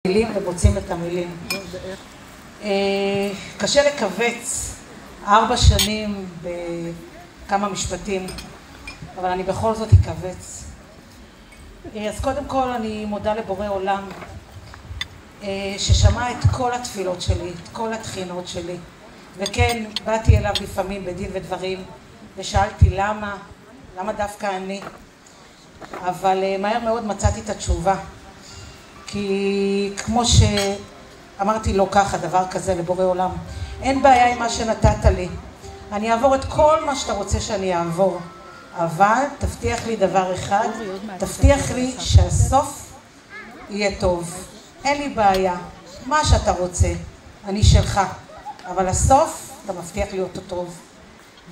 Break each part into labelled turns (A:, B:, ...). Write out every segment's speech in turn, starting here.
A: מילים ובוצעים את המילים. קשה לקבץ 4 שנים בכמה משפטים, אבל אני בכל זאת אקבץ. אז קודם כל אני מודה לבורא עולם ששמע את כל התפילות שלי, את כל התחינות שלי, וכן באתי אליו לפעמים בדין ודברים ושאלתי למה דווקא אני, אבל מהר מאוד מצאתי את התשובה. כי כמו שאמרתי לו ככה, דבר כזה לבורא עולם, אין בעיה עם מה שנתת לי, אני אעבור את כל מה שאתה רוצה שאני אעבור, אבל תבטיח לי דבר אחד, תבטיח לי שהסוף יהיה טוב. אין לי בעיה, מה שאתה רוצה, אני שלך, אבל הסוף אתה מבטיח לי אותו טוב.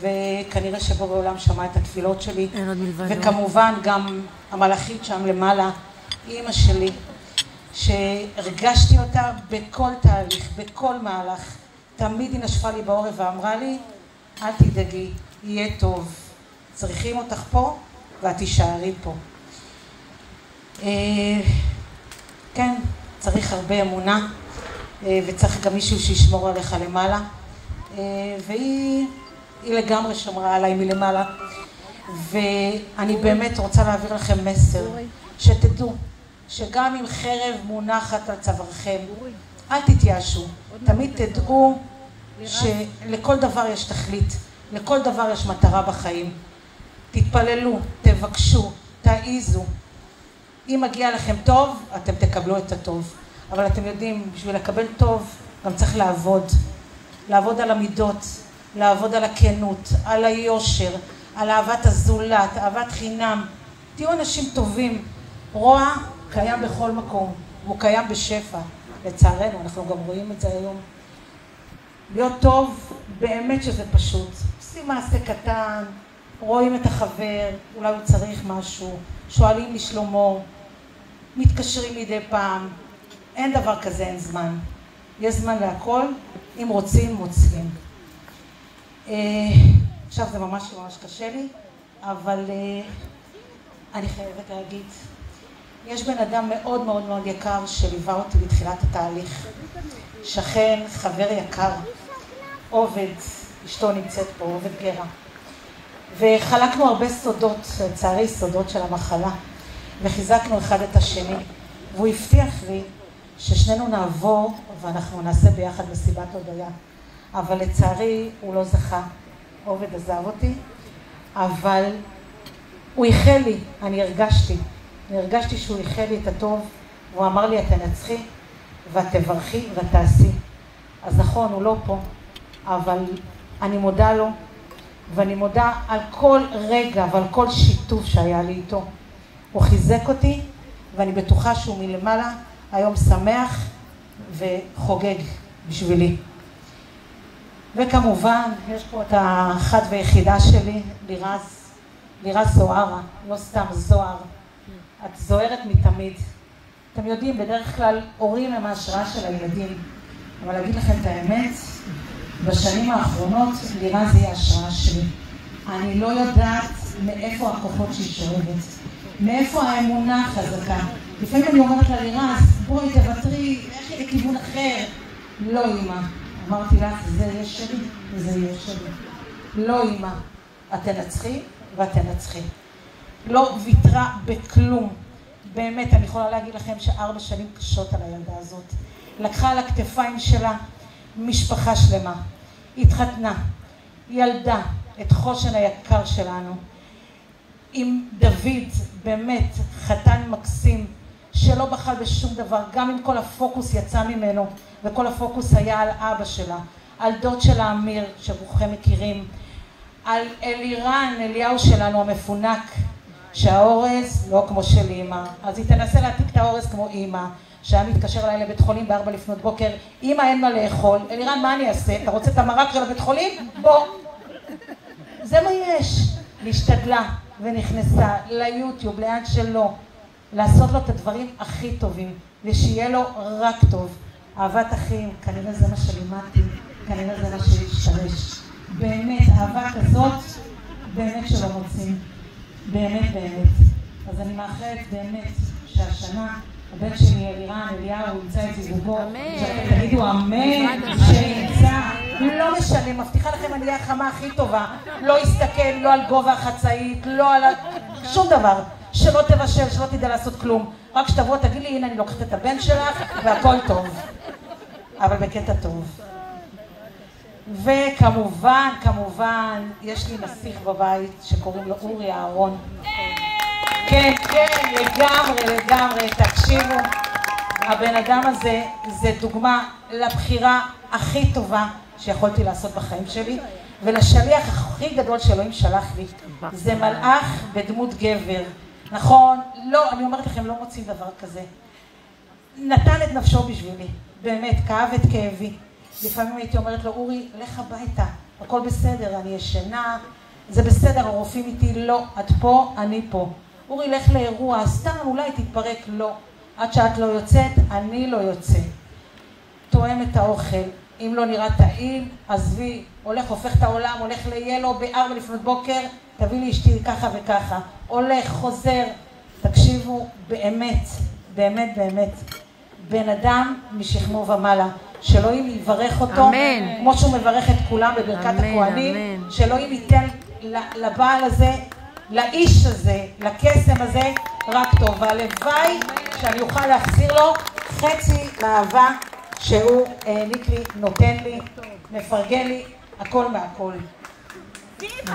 A: וכנראה שבורא עולם שמע את התפילות שלי, וכמובן גם המלאכית שם למעלה, אמא שלי, שהרגשתי אותה בכל תהליך, בכל מהלך, תמיד היא נשפה לי בעורף ואמרה לי, אל תדאגי, יהיה טוב, צריכים אותך פה ואת תישארי פה. כן, צריך הרבה אמונה, וצריך גם מישהו שישמור עליך למעלה, והיא לגמרי שמרה עליי מלמעלה, ואני באמת רוצה להעביר לכם מסר, שתדעו, שגם אם חרב מונחת על צווארכם, אל תתייאשו, תמיד תדעו שלכל דבר יש תכלית, לכל דבר יש מטרה בחיים. תתפללו, תבקשו, תעיזו. אם מגיע לכם טוב, אתם תקבלו את הטוב. אבל אתם יודעים, בשביל לקבל טוב, גם צריך לעבוד על המידות, לעבוד על הכנות, על היושר, על אהבת הזולת, אהבת חינם. תהיו אנשים טובים. רוע קיים בכל מקום, הוא קיים בשפע, לצערנו, אנחנו גם רואים את זה היום. להיות טוב, באמת שזה פשוט. עושים מעשה קטן, רואים את החבר, אולי הוא צריך משהו, שואלים לשלומו, מתקשרים מדי פעם. אין דבר כזה, אין זמן. יש זמן להכל, אם רוצים, מוצאים. עכשיו זה ממש קשה לי, אבל אני חייבת להגיד, יש בן אדם מאוד מאוד מאוד יקר שליווה אותי בתחילת התהליך. שכן, חבר יקר, עובד, אשתו נמצאת פה, עובד גרה. וחלקנו הרבה סודות, לצערי סודות של המחלה, וחיזקנו אחד את השני. והוא הבטיח לי ששנינו נעבור ואנחנו נעשה ביחד מסיבת הודיה. אבל לצערי הוא לא זכה, עובד עזב אותי, אבל הוא איחל לי, אני הרגשתי שהוא איחל לי את הטוב, והוא אמר לי, את תנצחי, ואת תברכי, ואת תעשי. אז נכון, הוא לא פה, אבל אני מודה לו, ואני מודה על כל רגע ועל כל שיתוף שהיה לי איתו. הוא חיזק אותי, ואני בטוחה שהוא מלמעלה, היום שמח וחוגג בשבילי. וכמובן, יש פה את האחת והיחידה שלי, לירז זוהרה, לא סתם זוהר. את זוהרת מתמיד. אתם יודעים, בדרך כלל הורים הם ההשראה של הילדים. אבל להגיד לכם את האמת, בשנים האחרונות לירז היא ההשראה שלי. אני לא יודעת מאיפה הכוחות שהיא שואבת. מאיפה האמונה החזקה. לפעמים אני אומרת לה, לירז, בואי תוותרי, לכי לכיוון אחר. לא אמא. אמרתי לך, זה יהיה שלי וזה יהיה שלי. לא אמא. את תנצחי ואת תנצחי. לא ויתרה בכלום. באמת, אני יכולה להגיד לכם ש4 שנים קשות על הילדה הזאת. לקחה על הכתפיים שלה משפחה שלמה. התחתנה, ילדה את חושן היקר שלנו. עם דוד, באמת, חתן מקסים, שלא בחל בשום דבר, גם אם כל הפוקוס יצא ממנו, וכל הפוקוס היה על אבא שלה, על דוד שלה אמיר, שרובכם מכירים, על אליהו שלנו המפונק, שהאורז לא כמו של אמא, אז היא תנסה להעתיק את האורז כמו אמא, שהיה מתקשר אליי לבית חולים ב4 לפנות בוקר, אמא אין מה לאכול, אלירן מה אני אעשה? אתה רוצה את המרק של הבית חולים? בוא. זה מה יש. להשתדלה ונכנסה ליוטיוב, ליד שלו, לעשות לו את הדברים הכי טובים, ושיהיה לו רק טוב. אהבת אחים, כנראה זה מה שלימדתי, כנראה זה מה שהשתרש. באמת, אהבה כזאת, באמת שלא מוצאים. באמת. אז אני מאחלת באמת שהשנה הבן שלי אלירן, אליהו, ימצא את זיווגו. תגידו אמן, שימצא. לא משנה, מבטיחה לכם אני אהיה החמה הכי טובה. לא יסתכל, לא על גובה החצאית, לא על שום דבר. שלא תבשל, שלא תדע לעשות כלום. רק שתבוא, תגיד לי, הנה אני לוקחת את הבן שלך, והכל טוב. אבל בקטע טוב. וכמובן, כמובן, יש לי נסיך בבית שקוראים לו אורי אהרון. כן, כן, לגמרי, לגמרי, תקשיבו. הבן אדם הזה זה דוגמה לבחירה הכי טובה שיכולתי לעשות בחיים שלי, ולשליח הכי גדול שאלוהים שלח לי. זה מלאך בדמות גבר. נכון? לא, אני אומרת לכם, לא מוצאים דבר כזה. נתן את נפשו בשבילי, באמת, כאב את כאבי. לפעמים הייתי אומרת לו, אורי, לך הביתה, הכל בסדר, אני ישנה, זה בסדר, הרופאים איתי, לא, את פה, אני פה. אורי, לך לאירוע, סתם אולי תתפרק, לא. עד שאת לא יוצאת, אני לא יוצא. תואם את האוכל, אם לא נראה טעים, עזבי, הולך, הופך את העולם, הולך ליילו ב4 לפנות בוקר, תביא לי אשתי ככה וככה. הולך, חוזר, תקשיבו, באמת, באמת, באמת. בן אדם משכמו ומעלה, שאלוהים יברך אותו, אמן. כמו שהוא מברך את כולם בברכת אמן, הכהנים, אמן. שאלוהים ייתן לבעל הזה, לאיש הזה, לקסם הזה, רק טוב. והלוואי שאני אוכל להחזיר לו חצי מהאהבה שהוא העניק לי, נותן לי, מפרגן לי, הכל מהכל.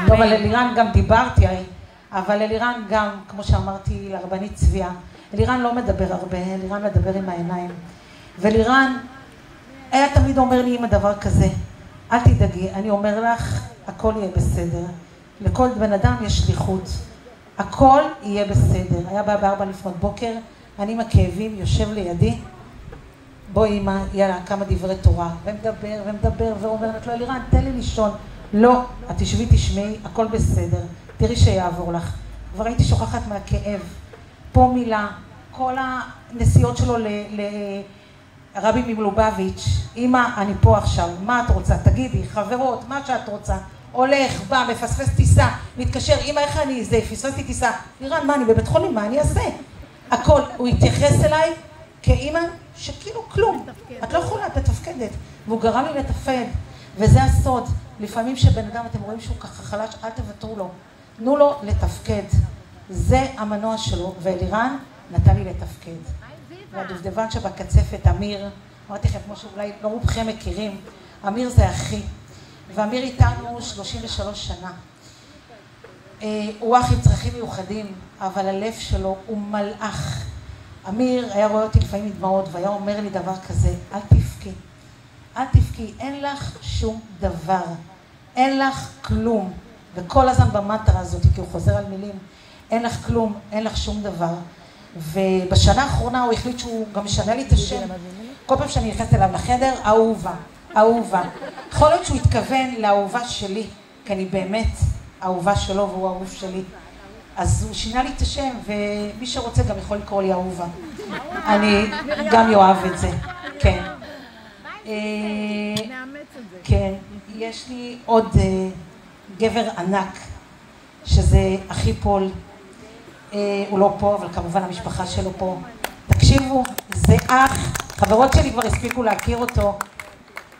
A: טוב, על אלירן גם דיברתי, אבל אלירן גם, כמו שאמרתי לרבנית צביה, אלירן לא מדבר הרבה, אלירן מדבר עם העיניים. ואלירן היה תמיד אומר לי עם הדבר כזה, אל תדאגי, אני אומר לך, הכל יהיה בסדר. לכל בן אדם יש שליחות. הכל יהיה בסדר. היה בא ב4 לפנות בוקר, אני עם הכאבים, יושב לידי, בוא אמא, יאללה, כמה דברי תורה. ומדבר ומדבר ואומרת לו, אלירן, תן לי לישון. לא, את תשבי, תשמעי, הכל בסדר. תראי שיעבור לך. כבר הייתי שוכחת מהכאב. פה מילה, כל הנסיעות שלו לרבי ממלובביץ', אמא, אני פה עכשיו, מה את רוצה? תגידי, חברות, מה שאת רוצה. הולך, בא, מפספס טיסה, מתקשר, אמא, איך אני, זה, פספסתי טיסה. לירן, מה, אני בבית חולים, מה אני אעשה? הכל, הוא התייחס אליי כאמא שכאילו כלום. את לא יכולה, את מתפקדת. והוא גרם לי לתפקד, וזה הסוד. לפעמים שבן אדם, אתם רואים שהוא ככה חלש, אל תוותרו לו. תנו לו לתפקד. זה המנוע שלו, ואלירן נתן לי לתפקד. והדובדבן שבקצפת, אמיר, אמרתי לכם, כמו שאולי לא רובכם מכירים, אמיר זה אחי, ואמיר איתנו 33 שנה. הוא אח עם צרכים מיוחדים, אבל הלב שלו הוא מלאך. אמיר היה רואה אותי לפעמים מדמעות, והיה אומר לי דבר כזה, אל תבכי, אל תבכי, אין לך שום דבר, אין לך כלום. וכל הזמן במטרה הזאת, כי הוא חוזר על מילים, אין לך כלום, אין לך שום דבר. ובשנה האחרונה הוא החליט שהוא גם משנה לי את השם. כל פעם שאני נכנסת אליו לחדר, אהובה, אהובה. יכול להיות שהוא התכוון לאהובה שלי, כי אני באמת אהובה שלו והוא אהוב שלי. אז הוא שינה לי את השם, ומי שרוצה גם יכול לקרוא לי אהובה. אני גם אוהב את זה, כן. כן, יש לי עוד גבר ענק, שזה אחי פול. הוא לא פה, אבל כמובן המשפחה שלו פה. תקשיבו, זה אח, חברות שלי כבר הספיקו להכיר אותו,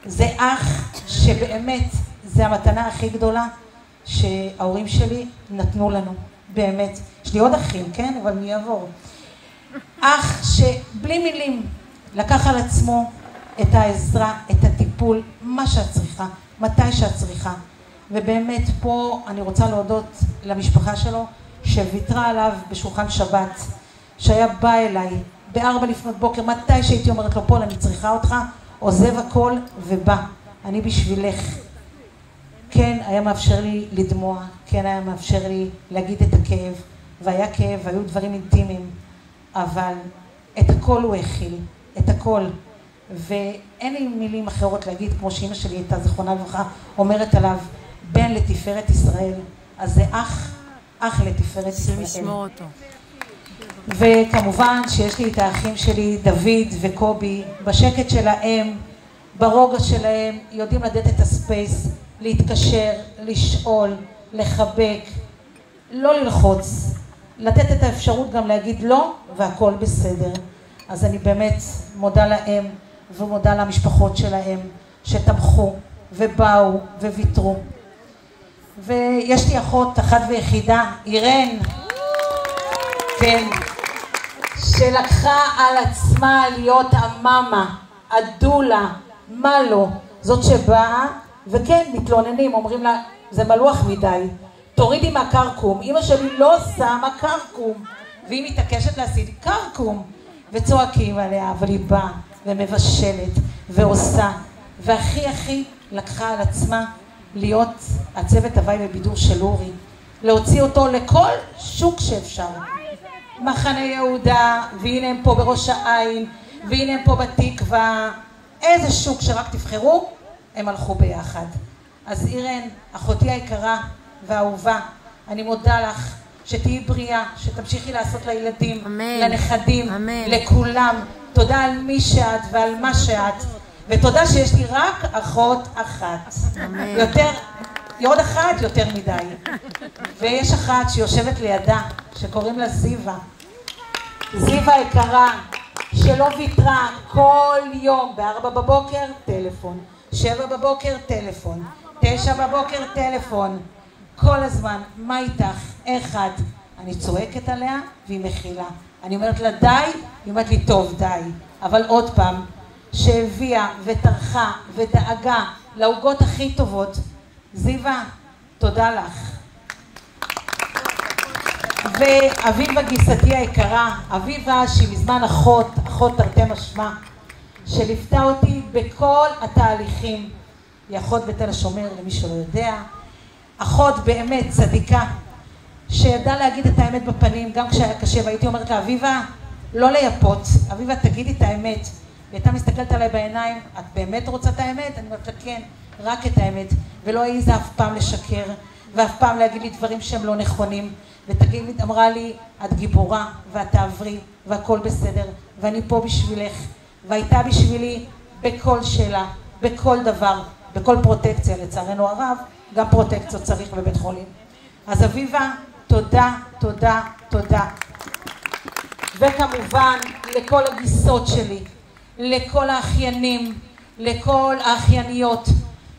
A: זה אח שבאמת זה המתנה הכי גדולה שההורים שלי נתנו לנו, באמת. יש לי עוד אחים, כן? אבל מי יעבור? אח שבלי מילים לקח על עצמו את העזרה, את הטיפול, מה שאת צריכה, מתי שאת צריכה. ובאמת פה אני רוצה להודות למשפחה שלו, שוויתרה עליו בשולחן שבת, שהיה בא אליי ב4 לפנות בוקר, מתי שהייתי אומרת לו, פול, אני צריכה אותך, עוזב הכל ובא, אני בשבילך. כן, היה מאפשר לי לדמוע, כן, היה מאפשר לי להגיד את הכאב, והיה כאב, והיו דברים אינטימיים, אבל את הכל הוא הכיל, את הכל. ואין לי מילים אחרות להגיד, כמו שאמא שלי הייתה, זכרונה לברכה, אומרת עליו, בן לתפארת ישראל, אז זה אח לתפארת ישראל.
B: לשמור אותו.
A: וכמובן שיש לי את האחים שלי, דוד וקובי, בשקט שלהם, ברוגע שלהם, יודעים לתת את הספייס, להתקשר, לשאול, לחבק, לא ללחוץ, לתת את האפשרות גם להגיד לא, והכל בסדר. אז אני באמת מודה להם ומודה למשפחות שלהם שתמכו ובאו וויתרו. ויש לי אחות אחת ויחידה, אירן, כן, שלקחה על עצמה להיות המאמה, הדולה, מה לא, זאת שבאה, וכן, מתלוננים, אומרים לה, זה מלוח מדי, תורידי מהקרקום, אמא שלי לא שמה קרקום, והיא מתעקשת להשיג קרקום, וצועקים עליה, אבל היא באה ומבשלת ועושה, והכי לקחה על עצמה להיות הצוות הוואי ובידור של אורי, להוציא אותו לכל שוק שאפשר, מחנה יהודה, והנה הם פה בראש העין, והנה הם פה בתקווה, איזה שוק שרק תבחרו, הם הלכו ביחד. אז אירן, אחותי היקרה והאהובה, אני מודה לך שתהיי בריאה, שתמשיכי לעשות לילדים, אמן. לנכדים, אמן. לכולם. תודה על מי שאת ועל מה שאת, ותודה שיש לי רק אחות אחת. אמן. עוד אחת יותר מדי. ויש אחת שיושבת לידה, שקוראים לה זיווה. זיווה יקרה, שלא ויתרה כל יום, ב4 בבוקר טלפון, 7 בבוקר טלפון, 9 בבוקר טלפון, כל הזמן, מה איתך? איך את? אני צועקת עליה והיא מכילה. אני אומרת לה די, היא אומרת לי טוב די. אבל עוד פעם, שהביאה וטרחה ודאגה לעוגות הכי טובות, זיווה, תודה לך. ואביבה גיסתי היקרה, אביבה שהיא מזמן אחות תרתי משמע, שליוותה אותי בכל התהליכים, היא אחות בתל השומר למי שלא יודע, אחות באמת צדיקה, שידעה להגיד את האמת בפנים גם כשהיה קשה, והייתי אומרת לה, אביבה, לא ליפות, אביבה תגידי את האמת, והיא הייתה מסתכלת עליי בעיניים, את באמת רוצה את האמת? אני אומרת לה כן, רק את האמת, ולא העיזה אף פעם לשקר, ואף פעם להגיד לי דברים שהם לא נכונים, ותגיד, אמרה לי, את גיבורה, ואת תעברי, והכל בסדר, ואני פה בשבילך, והייתה בשבילי בכל שאלה, בכל דבר, בכל פרוטקציה, לצערנו הרב, גם פרוטקציות צריך בבית חולים. אז אביבה, תודה, תודה, תודה. וכמובן, לכל הגיסות שלי, לכל האחיינים, לכל האחייניות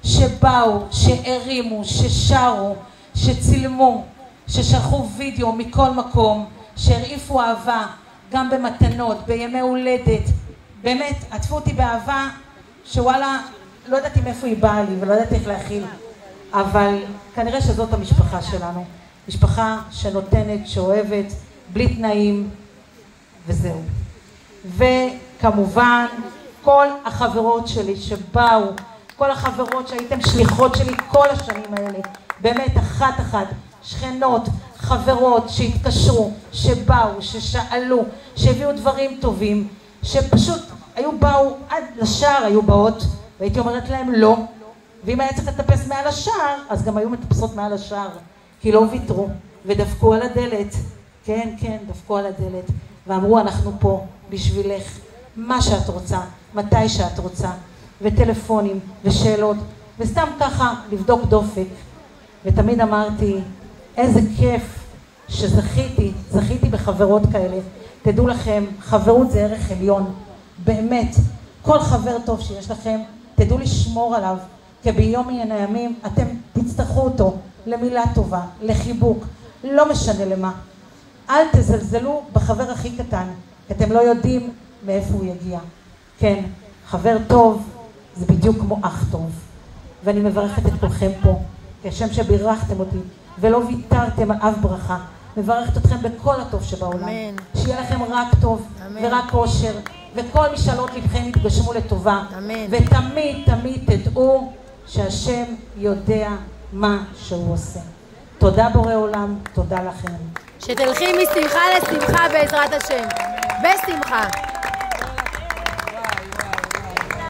A: שבאו, שהרימו, ששרו, שצילמו, ששלחו וידאו מכל מקום, שהרעיפו אהבה, גם במתנות, בימי הולדת. באמת, עטפו אותי באהבה שוואלה, לא ידעתי מאיפה היא באה לי ולא ידעתי איך להכיל, אבל כנראה שזאת המשפחה שלנו. משפחה שנותנת, שאוהבת, בלי תנאים, וזהו. וכמובן, כל החברות שלי שבאו, כל החברות שהייתם שליחות שלי כל השנים האלה, באמת אחת, שכנות, חברות שהתקשרו, שבאו, ששאלו, שהביאו דברים טובים, שפשוט באו עד לשער, היו באות, והייתי אומרת להם לא, ואם היה צריך לטפס מעל השער, אז גם היו מטפסות מעל השער, כי לא ויתרו, ודפקו על הדלת, כן, דפקו על הדלת, ואמרו אנחנו פה בשבילך, מה שאת רוצה, מתי שאת רוצה, וטלפונים ושאלות, וסתם ככה לבדוק דופק. ותמיד אמרתי, איזה כיף שזכיתי בחברות כאלה. תדעו לכם, חברות זה ערך עליון, באמת. כל חבר טוב שיש לכם, תדעו לשמור עליו, כי ביום מן הימים אתם תצטרכו אותו למילה טובה, לחיבוק, לא משנה למה. אל תזלזלו בחבר הכי קטן, כי אתם לא יודעים מאיפה הוא יגיע. כן, חבר טוב זה בדיוק כמו אח טוב. ואני מברכת את כולכם פה, כשם שבירכתם אותי, ולא ויתרתם על אף ברכה. מברכת אתכם בכל הטוב שבעולם. אמן. שיהיה לכם רק טוב, אמן. ורק אושר, וכל משאלות לבכם יתגשמו לטובה. אמן. ותמיד תדעו שהשם יודע מה שהוא עושה. תודה בורא עולם, תודה לכם.
B: שתלכי משמחה לשמחה בעזרת השם. בשמחה.